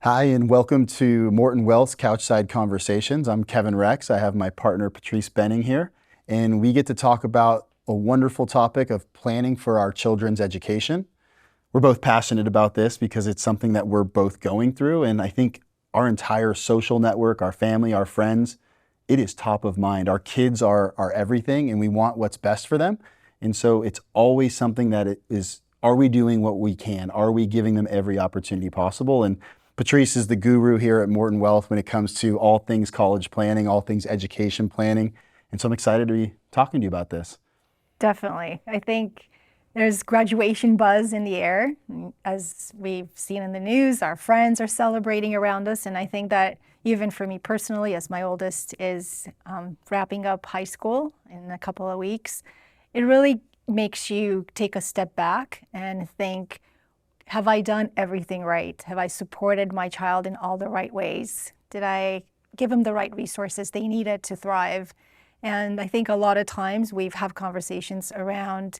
Hi, and welcome to Morton Wealth's Couchside Conversations. I'm Kevin Rex. I have my partner Patrice Benning here, and we get to talk about a wonderful topic of planning for our children's education. We're both passionate about this because it's something that we're both going through, and I think our entire social network, our family, our friends, it is top of mind. Our kids are everything, and we want what's best for them. And so it's always something that it is, are we doing what we can? Are we giving them every opportunity possible? And Patrice is the guru here at Morton Wealth when it comes to all things college planning, all things education planning. And so I'm excited to be talking to you about this. Definitely. I think there's graduation buzz in the air. As we've seen in the news, our friends are celebrating around us. And I think that even for me personally, as my oldest is wrapping up high school in a couple of weeks, it really makes you take a step back and think, have I done everything right? Have I supported my child in all the right ways? Did I give them the right resources they needed to thrive? And I think a lot of times we've had conversations around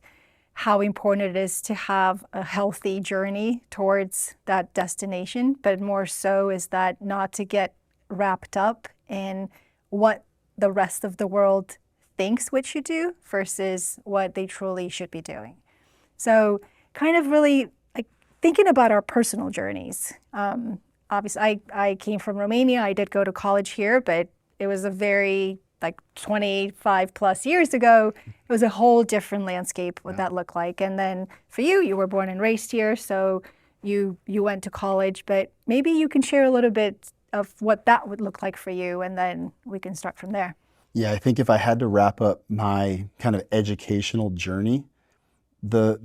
how important it is to have a healthy journey towards that destination, but more so is that not to get wrapped up in what the rest of the world thinks we should do versus what they truly should be doing. So kind of really thinking about our personal journeys. Obviously, I came from Romania. I did go to college here, but it was a very, 25 plus years ago, it was a whole different landscape what that looked like. And then for you, you were born and raised here, so you went to college, but maybe you can share a little bit of what that would look like for you, and then we can start from there. Yeah, I think if I had to wrap up my kind of educational journey, the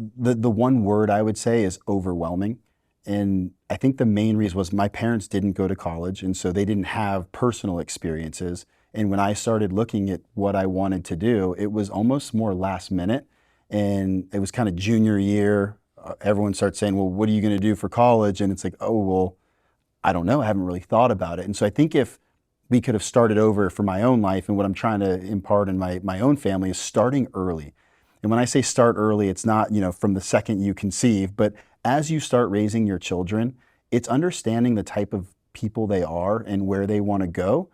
one word I would say is overwhelming. And I think the main reason was my parents didn't go to college, and so they didn't have personal experiences. And when I started looking at what I wanted to do, it was almost more last minute. And it was kind of junior year. Everyone starts saying, well, what are you going to do for college? And it's like, oh, well, I don't know. I haven't really thought about it. And so I think if we could have started over for my own life, and what I'm trying to impart in my own family is starting early. And when I say start early, it's not, from the second you conceive, but as you start raising your children, it's understanding the type of people they are and where they want to go.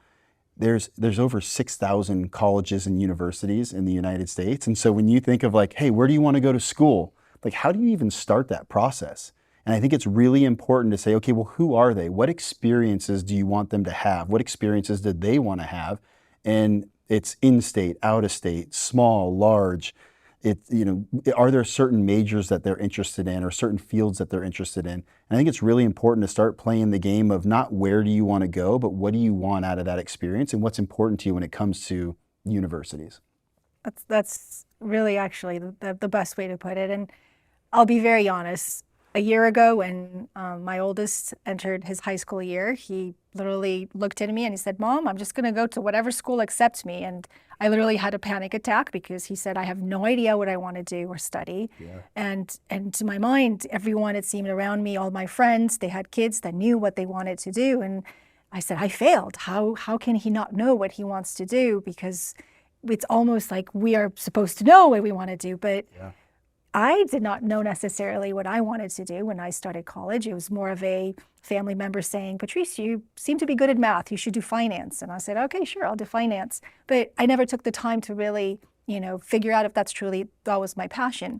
There's over 6,000 colleges and universities in the United States. And so when you think of hey, where do you want to go to school? How do you even start that process? And I think it's really important to say, okay, well, who are they? What experiences do you want them to have? What experiences did they want to have? And it's in-state, out-of-state, small, large. Are there certain majors that they're interested in or certain fields that they're interested in? And I think it's really important to start playing the game of not where do you want to go, but what do you want out of that experience and what's important to you when it comes to universities. That's really actually the best way to put it. And I'll be very honest. A year ago, when my oldest entered his high school year, he literally looked at me and he said, Mom, I'm just going to go to whatever school accepts me. And I literally had a panic attack because he said, I have no idea what I want to do or study. Yeah. And to my mind, everyone, it seemed around me, all my friends, they had kids that knew what they wanted to do. And I said, I failed. How can he not know what he wants to do? Because it's almost like we are supposed to know what we want to do. But yeah. I did not know necessarily what I wanted to do when I started college. It was more of a family member saying, Patrice, you seem to be good at math. You should do finance. And I said, okay, sure, I'll do finance. But I never took the time to really, figure out if that was my passion.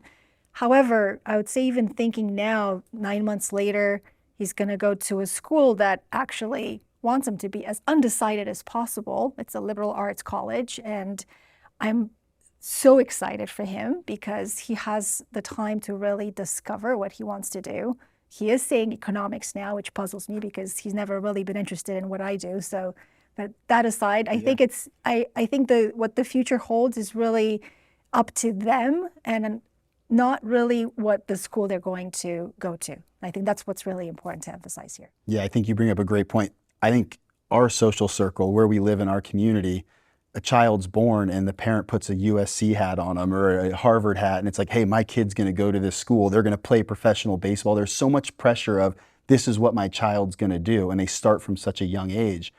However, I would say even thinking now, 9 months later, he's going to go to a school that actually wants him to be as undecided as possible. It's a liberal arts college. And I'm so excited for him because he has the time to really discover what he wants to do. He is saying economics now, which puzzles me because he's never really been interested in what I do. So, but that aside, I think what the future holds is really up to them and not really what the school they're going to go to. I think that's what's really important to emphasize here. Yeah, I think you bring up a great point. I think our social circle, where we live in our community, a child's born and the parent puts a USC hat on them or a Harvard hat, and it's like, hey, my kid's going to go to this school. They're going to play professional baseball. There's so much pressure of this is what my child's going to do, and they start from such a young age.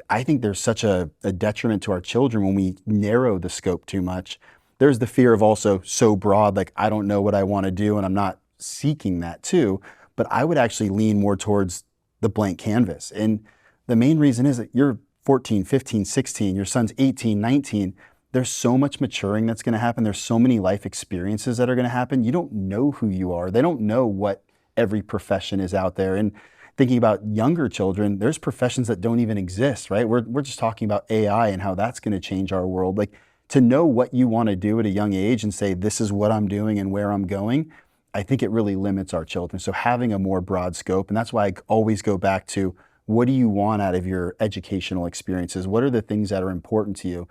I think there's such a detriment to our children when we narrow the scope too much. There's the fear of also so broad, I don't know what I want to do, and I'm not seeking that too. But I would actually lean more towards the blank canvas. And the main reason is that you're 14, 15, 16, your son's 18, 19. There's so much maturing that's going to happen. There's so many life experiences that are going to happen. You don't know who you are. They don't know what every profession is out there. And thinking about younger children, there's professions that don't even exist, right? We're just talking about AI and how that's going to change our world. Like, to know what you want to do at a young age and say, this is what I'm doing and where I'm going, I think it really limits our children. So having a more broad scope, and that's why I always go back to, what do you want out of your educational experiences? What are the things that are important to you?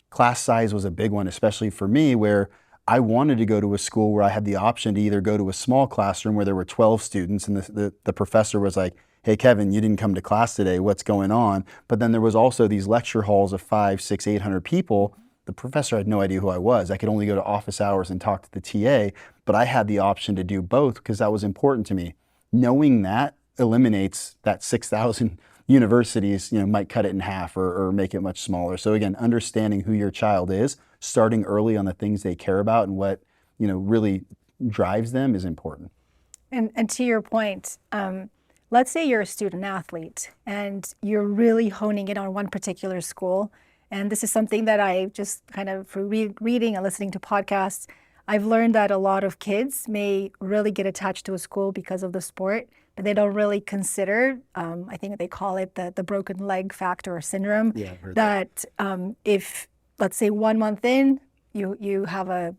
Class size was a big one, especially for me, where I wanted to go to a school where I had the option to either go to a small classroom where there were 12 students and the professor was like, hey, Kevin, you didn't come to class today. What's going on? But then there was also these lecture halls of 500, 600, 800 people. The professor had no idea who I was. I could only go to office hours and talk to the TA, but I had the option to do both because that was important to me. Knowing that eliminates that 6,000 universities, might cut it in half or make it much smaller. So again, understanding who your child is, starting early on the things they care about and what, really drives them is important. And to your point, let's say you're a student athlete and you're really honing in on one particular school. And this is something that I just kind of, through reading and listening to podcasts, I've learned that a lot of kids may really get attached to a school because of the sport, but they don't really consider, I think they call it the broken leg factor or syndrome, Yeah, I've heard that if, let's say 1 month in, you have a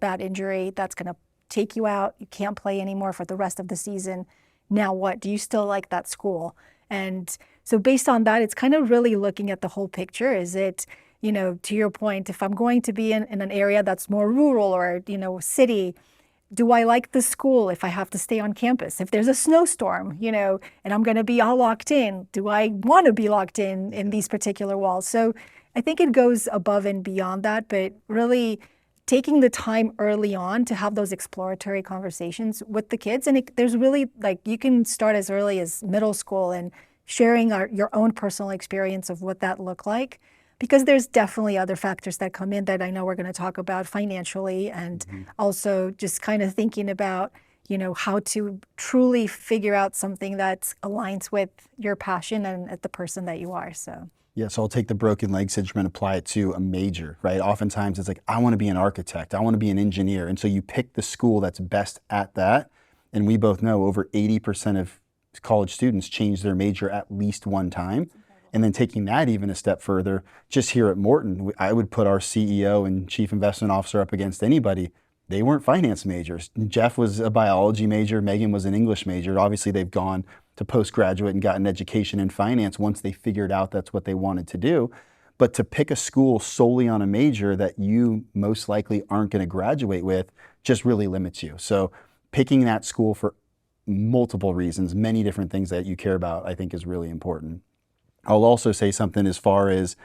bad injury that's going to take you out, you can't play anymore for the rest of the season. Now what? Do you still like that school? And so based on that, it's kind of really looking at the whole picture. Is it, to your point, if I'm going to be in an area that's more rural or, city, do I like the school if I have to stay on campus? If there's a snowstorm, and I'm going to be all locked in, do I want to be locked in these particular walls? So I think it goes above and beyond that, but really taking the time early on to have those exploratory conversations with the kids. And there's really, you can start as early as middle school and sharing your own personal experience of what that looked like, because there's definitely other factors that come in that I know we're going to talk about financially, and also just kind of thinking about, how to truly figure out something that aligns with your passion and the person that you are. So. Yeah, so I'll take the broken leg syndrome and apply it to a major, right? Oftentimes it's like, I want to be an architect, I want to be an engineer. And so you pick the school that's best at that. And we both know over 80% of college students change their major at least one time. And then taking that even a step further, just here at Morton, I would put our CEO and chief investment officer up against anybody. They weren't finance majors. Jeff was a biology major, Megan was an English major. Obviously they've gone to postgraduate and got an education in finance once they figured out that's what they wanted to do. But to pick a school solely on a major that you most likely aren't going to graduate with just really limits you. So picking that school for multiple reasons, many different things that you care about, I think is really important. I'll also say something as far as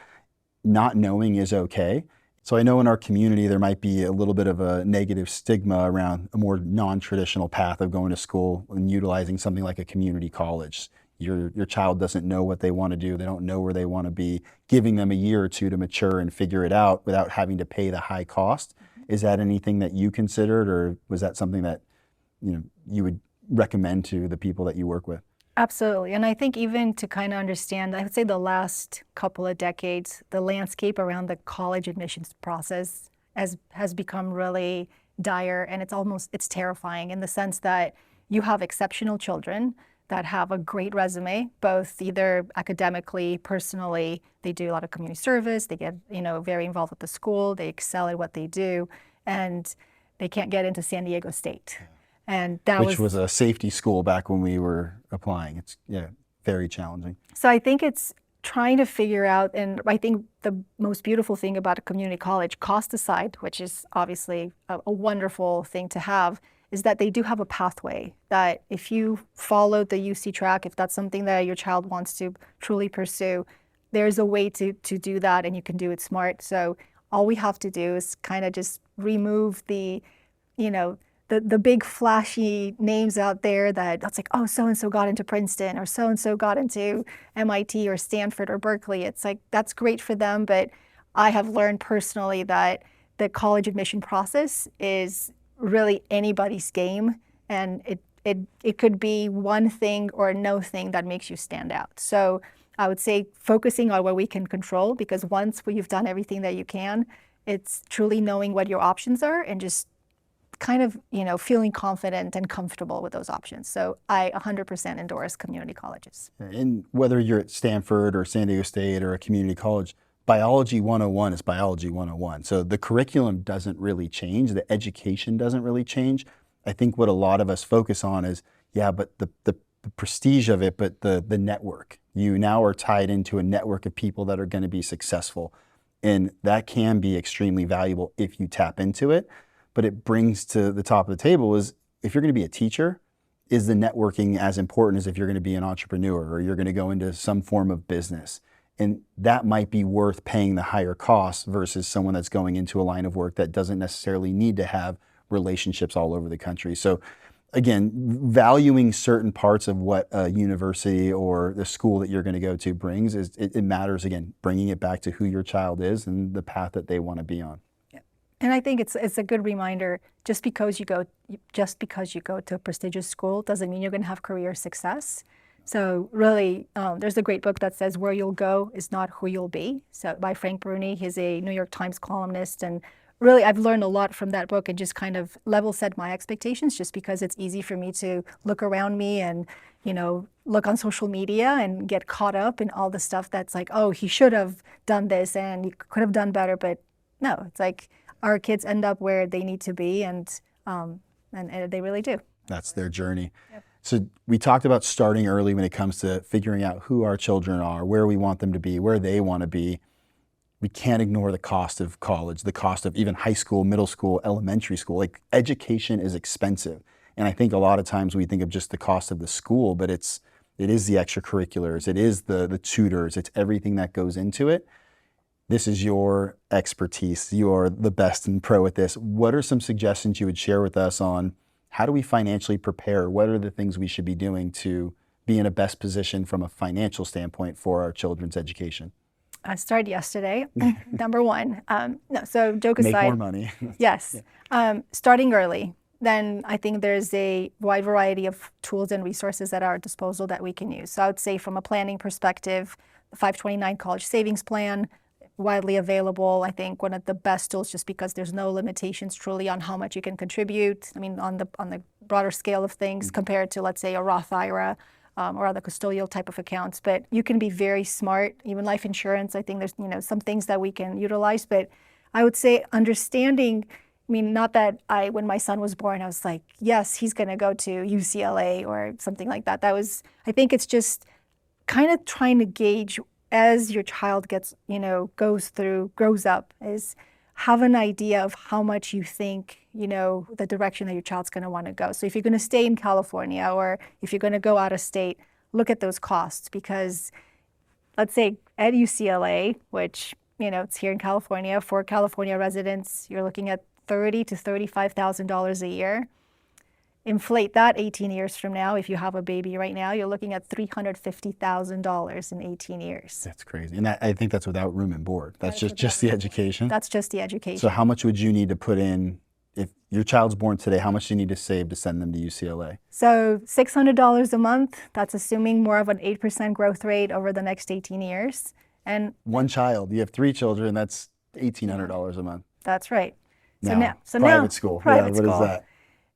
not knowing is okay. So I know in our community there might be a little bit of a negative stigma around a more non-traditional path of going to school and utilizing something like a community college. Your child doesn't know what they want to do. They don't know where they want to be. Giving them a year or two to mature and figure it out without having to pay the high cost. Is that anything that you considered, or was that something that you would recommend to the people that you work with? Absolutely. And I think even to kind of understand, I would say the last couple of decades, the landscape around the college admissions process has become really dire, and it's terrifying in the sense that you have exceptional children that have a great resume, both either academically, personally. They do a lot of community service, they get, very involved with the school, they excel at what they do, and they can't get into San Diego State. And Which was a safety school back when we were applying. It's very challenging. So I think it's trying to figure out, and I think the most beautiful thing about a community college, cost aside, which is obviously a wonderful thing to have, is that they do have a pathway that if you follow the UC track, if that's something that your child wants to truly pursue, there's a way to do that, and you can do it smart. So all we have to do is kind of just remove the big flashy names out there that's like, oh, so-and-so got into Princeton, or so-and-so got into MIT or Stanford or Berkeley. It's like, that's great for them, but I have learned personally that the college admission process is really anybody's game, and it could be one thing or no thing that makes you stand out. So I would say focusing on what we can control, because once you've done everything that you can, it's truly knowing what your options are and just kind of, feeling confident and comfortable with those options. So I 100% endorse community colleges. And whether you're at Stanford or San Diego State or a community college, biology 101 is biology 101. So the curriculum doesn't really change. The education doesn't really change. I think what a lot of us focus on is, yeah, but the prestige of it, but the network. You now are tied into a network of people that are going to be successful. And that can be extremely valuable if you tap into it. But it brings to the top of the table is, if you're going to be a teacher, is the networking as important as if you're going to be an entrepreneur or you're going to go into some form of business? And that might be worth paying the higher cost versus someone that's going into a line of work that doesn't necessarily need to have relationships all over the country. So again, valuing certain parts of what a university or the school that you're going to go to brings it matters. Again, bringing it back to who your child is and the path that they want to be on. And I think it's a good reminder, just because you go to a prestigious school doesn't mean you're going to have career success. So really, there's a great book that says where you'll go is not who you'll be. So by Frank Bruni, he's a New York Times columnist. And really, I've learned a lot from that book and just kind of level set my expectations, just because it's easy for me to look around me and, look on social media and get caught up in all the stuff that's like, oh, he should have done this and he could have done better. But no, it's like, our kids end up where they need to be, and they really do. That's their journey. Yep. So we talked about starting early when it comes to figuring out who our children are, where we want them to be, where they want to be. We can't ignore the cost of college, the cost of even high school, middle school, elementary school. Like, education is expensive. And I think a lot of times we think of just the cost of the school, but it is the extracurriculars, it is the tutors, it's everything that goes into it. This is your expertise. You are the best and pro at this. What are some suggestions you would share with us on how do we financially prepare? What are the things we should be doing to be in a best position from a financial standpoint for our children's education? I started yesterday, number one. So joke aside. Make more money. Yes. Yeah. Starting early. Then I think there's a wide variety of tools and resources at our disposal that we can use. So I would say, from a planning perspective, the 529 College Savings Plan, widely available. I think one of the best tools, just because there's no limitations truly on how much you can contribute. I mean, on the broader scale of things, compared to, let's say, a Roth IRA or other custodial type of accounts. But you can be very smart. Even life insurance, I think there's some things that we can utilize. But I would say understanding. I mean, not that when my son was born, I was like, yes, he's going to go to UCLA or something like that. I think it's just kind of trying to gauge, as your child grows up, is have an idea of how much you think, the direction that your child's going to want to go. So if you're going to stay in California, or if you're going to go out of state, look at those costs, because let's say at UCLA, which, it's here in California, for California residents, you're looking at $30,000 to $35,000 a year. Inflate that 18 years from now. If you have a baby right now, you're looking at $350,000 in 18 years. That's crazy. And I think that's without room and board. That's just the education. That's just the education. So how much would you need to put in, if your child's born today, how much do you need to save to send them to UCLA? So $600 a month. That's assuming more of an 8% growth rate over the next 18 years. And one child, you have 3 children, that's $1,800 a month. That's right. Private school. Private school. What is that?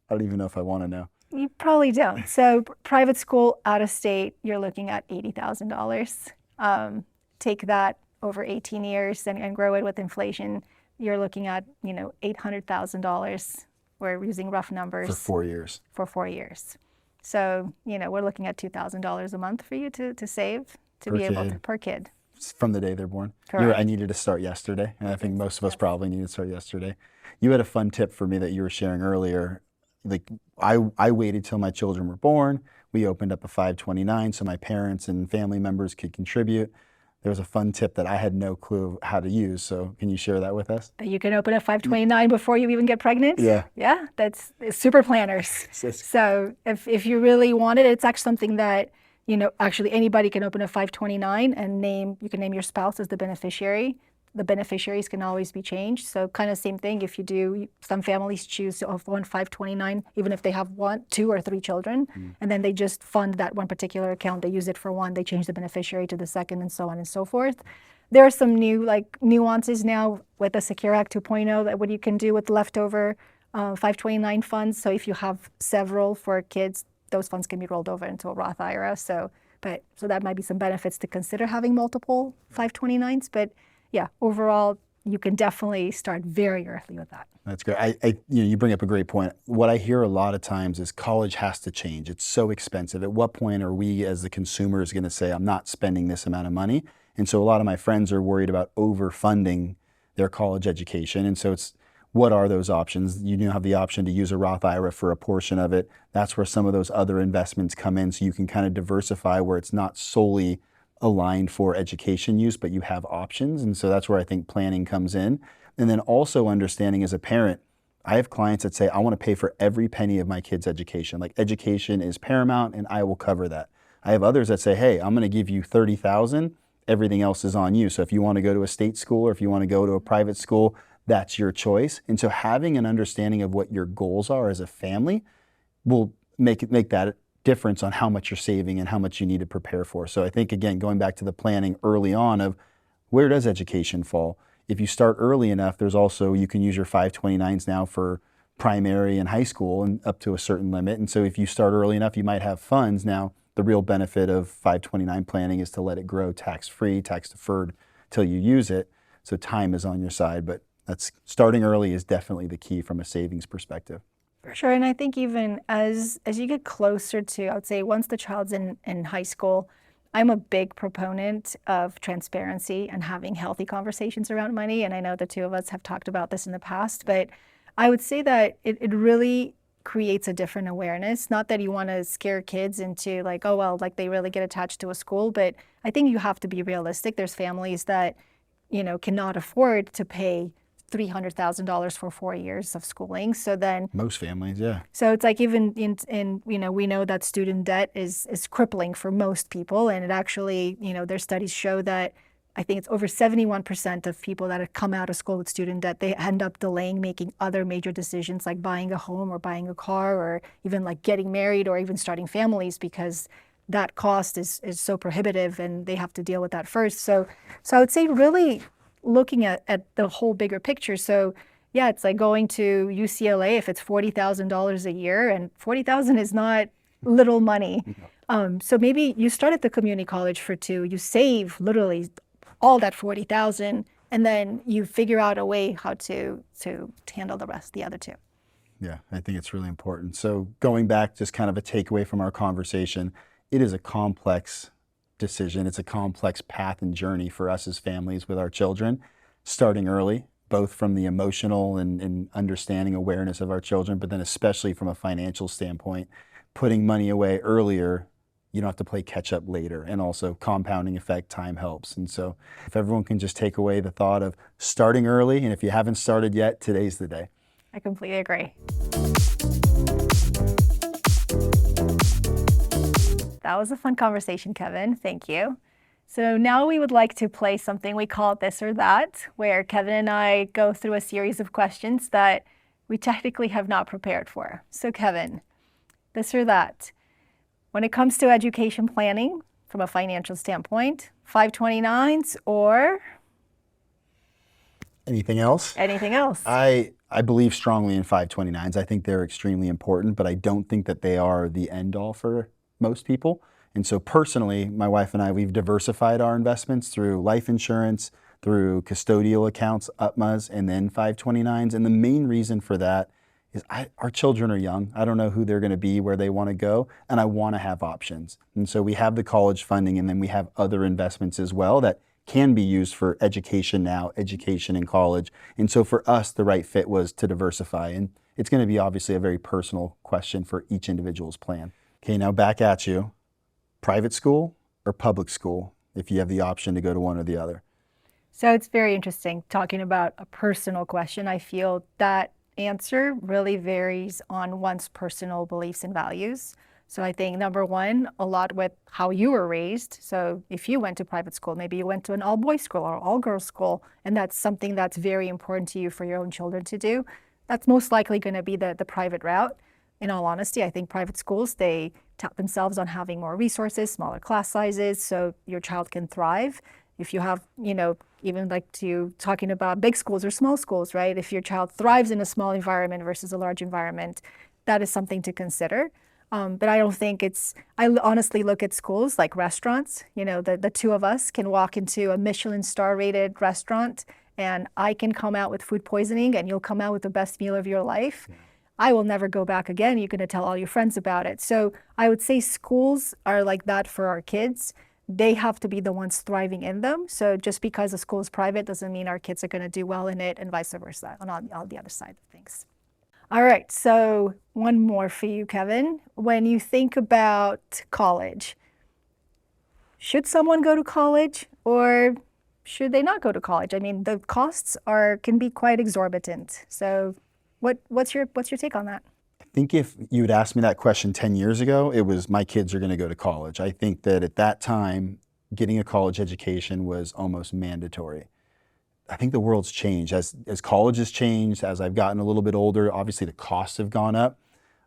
I don't even know if I want to know. You probably don't. So private school out of state, you're looking at $80,000. Take that over 18 years and grow it with inflation. You're looking at, $800,000. We're using rough numbers. For 4 years. For 4 years. So, we're looking at $2,000 a month for you to save per kid. From the day they're born. Correct. I needed to start yesterday, and I think most of us probably needed to start yesterday. You had a fun tip for me that you were sharing earlier. Like, I waited till my children were born. We opened up a 529 so my parents and family members could contribute. There was a fun tip that I had no clue how to use. So can you share that with us? You can open a 529 before you even get pregnant? Yeah. Yeah, that's super planners. So if you really want it, it's actually something that, actually anybody can open a 529 and you can name your spouse as the beneficiary. the beneficiaries can always be changed. So kind of same thing. If you do, some families choose to fund 529, even if they have one, two, or three children, and then they just fund that one particular account. They use it for one, they change the beneficiary to the second, and so on and so forth. There are some new nuances now with the Secure Act 2.0 that what you can do with leftover 529 funds. So if you have several for kids, those funds can be rolled over into a Roth IRA. So that might be some benefits to consider having multiple 529s. But yeah, overall, you can definitely start very early with that. That's great. You bring up a great point. What I hear a lot of times is college has to change. It's so expensive. At what point are we as the consumers going to say, I'm not spending this amount of money? And so a lot of my friends are worried about overfunding their college education. And so what are those options? You now have the option to use a Roth IRA for a portion of it. That's where some of those other investments come in. So you can kind of diversify where it's not solely aligned for education use, but you have options. And so that's where I think planning comes in. And then also understanding as a parent, I have clients that say, I want to pay for every penny of my kid's education. Like education is paramount and I will cover that. I have others that say, hey, I'm going to give you $30,000. Everything else is on you. So if you want to go to a state school or if you want to go to a private school, that's your choice. And so having an understanding of what your goals are as a family will make that difference on how much you're saving and how much you need to prepare for. So I think, again, going back to the planning early on of where does education fall? If you start early enough, there's also, you can use your 529s now for primary and high school and up to a certain limit. And so if you start early enough, you might have funds. Now, the real benefit of 529 planning is to let it grow tax-free, tax-deferred till you use it. So time is on your side, but that's starting early is definitely the key from a savings perspective. For sure. And I think even as you get closer to, I would say once the child's in high school, I'm a big proponent of transparency and having healthy conversations around money. And I know the two of us have talked about this in the past, but I would say that it really creates a different awareness. Not that you want to scare kids into like, oh, well, like they really get attached to a school, but I think you have to be realistic. There's families that, cannot afford to pay $300,000 for 4 years of schooling. So then most families, yeah. So it's like even in we know that student debt is crippling for most people. And it actually, their studies show that I think it's over 71% of people that have come out of school with student debt, they end up delaying making other major decisions like buying a home or buying a car or even like getting married or even starting families because that cost is so prohibitive and they have to deal with that first. So I would say really looking at the whole bigger picture. So yeah, it's like going to UCLA if it's $40,000 a year, and $40,000 is not little money. So maybe you start at the community college for two, you save literally all that $40,000, and then you figure out a way how to handle the rest, the other two. Yeah, I think it's really important. So going back, just kind of a takeaway from our conversation, it is a complex decision. It's a complex path and journey for us as families with our children, starting early, both from the emotional and understanding awareness of our children, but then especially from a financial standpoint, putting money away earlier, you don't have to play catch up later. And also compounding effect, time helps. And so if everyone can just take away the thought of starting early, and if you haven't started yet, today's the day. I completely agree. That was a fun conversation, Kevin. Thank you. So now we would like to play something we call This or That, where Kevin and I go through a series of questions that we technically have not prepared for. So Kevin, this or that. When it comes to education planning from a financial standpoint, 529s or anything else? Anything else. I believe strongly in 529s. I think they're extremely important, but I don't think that they are the end all for most people. And so personally, my wife and I, we've diversified our investments through life insurance, through custodial accounts, UTMAs, and then 529s. And the main reason for that is our children are young. I don't know who they're going to be, where they want to go, and I want to have options. And so we have the college funding, and then we have other investments as well that can be used for education now, education in college. And so for us, the right fit was to diversify. And it's going to be obviously a very personal question for each individual's plan. Okay, now back at you. Private school or public school, if you have the option to go to one or the other? So it's very interesting talking about a personal question. I feel that answer really varies on one's personal beliefs and values. So I think number one, a lot with how you were raised. So if you went to private school, maybe you went to an all boys school or all girls school, and that's something that's very important to you for your own children to do. That's most likely going to be the private route. In all honesty, I think private schools, they tout themselves on having more resources, smaller class sizes, so your child can thrive. If you have, even like to talking about big schools or small schools, right? If your child thrives in a small environment versus a large environment, that is something to consider. But I don't think I honestly look at schools like restaurants. The two of us can walk into a Michelin star rated restaurant and I can come out with food poisoning and you'll come out with the best meal of your life. Yeah. I will never go back again. You're going to tell all your friends about it. So I would say schools are like that for our kids. They have to be the ones thriving in them. So just because a school is private doesn't mean our kids are going to do well in it and vice versa on the other side of things. All right, so one more for you, Kevin. When you think about college, should someone go to college or should they not go to college? I mean, the costs can be quite exorbitant. So what's your take on that? I think if you had asked me that question 10 years ago, it was my kids are going to go to college. I think that at that time, getting a college education was almost mandatory. I think the world's changed. As college has changed, as I've gotten a little bit older, obviously the costs have gone up.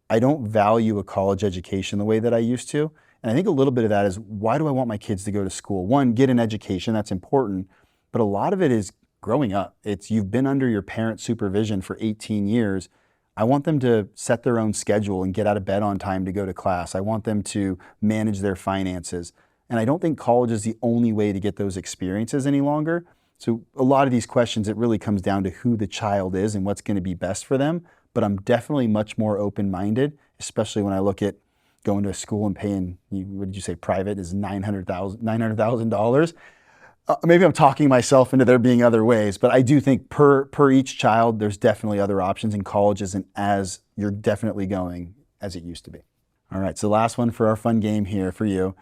I don't value a college education the way that I used to. And I think a little bit of that is, why do I want my kids to go to school? One, get an education, that's important. But a lot of it is growing up. You've been under your parents' supervision for 18 years. I want them to set their own schedule and get out of bed on time to go to class. I want them to manage their finances. And I don't think college is the only way to get those experiences any longer. So a lot of these questions, it really comes down to who the child is and what's going to be best for them. But I'm definitely much more open-minded, especially when I look at going to a school and paying, what did you say, private is $900,000. Maybe I'm talking myself into there being other ways, but I do think per each child, there's definitely other options, and college isn't as you're definitely going as it used to be. All right, so last one for our fun game here for you.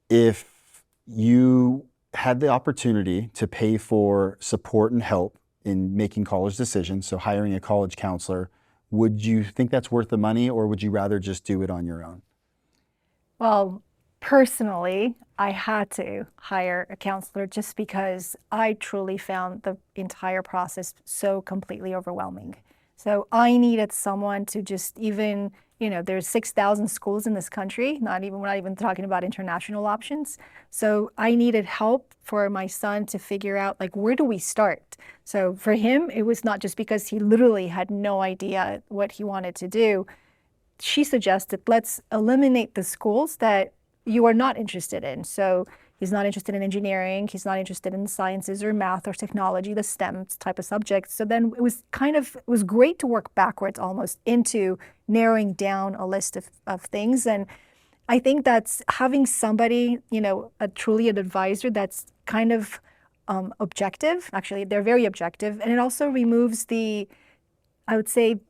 If you had the opportunity to pay for support and help in making college decisions, so hiring a college counselor, would you think that's worth the money, or would you rather just do it on your own? Well, personally, I had to hire a counselor just because I truly found the entire process so completely overwhelming. So I needed someone to just even, there's 6,000 schools in this country, we're not even talking about international options. So I needed help for my son to figure out, like, where do we start? So for him, it was not just because he literally had no idea what he wanted to do. She suggested, let's eliminate the schools that you are not interested in. So he's not interested in engineering, he's not interested in sciences or math or technology, the STEM type of subjects. So then it was great to work backwards almost into narrowing down a list of things. And I think that's having somebody, truly an advisor that's kind of objective. Actually, they're very objective. And it also removes I would say,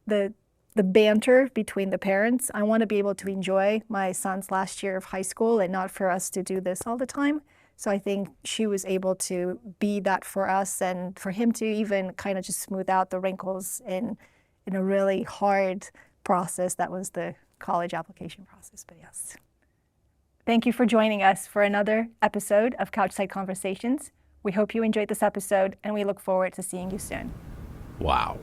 the banter between the parents. I want to be able to enjoy my son's last year of high school and not for us to do this all the time. So I think she was able to be that for us and for him to even kind of just smooth out the wrinkles in a really hard process that was the college application process. But yes. Thank you for joining us for another episode of Couchside Conversations. We hope you enjoyed this episode and we look forward to seeing you soon. Wow.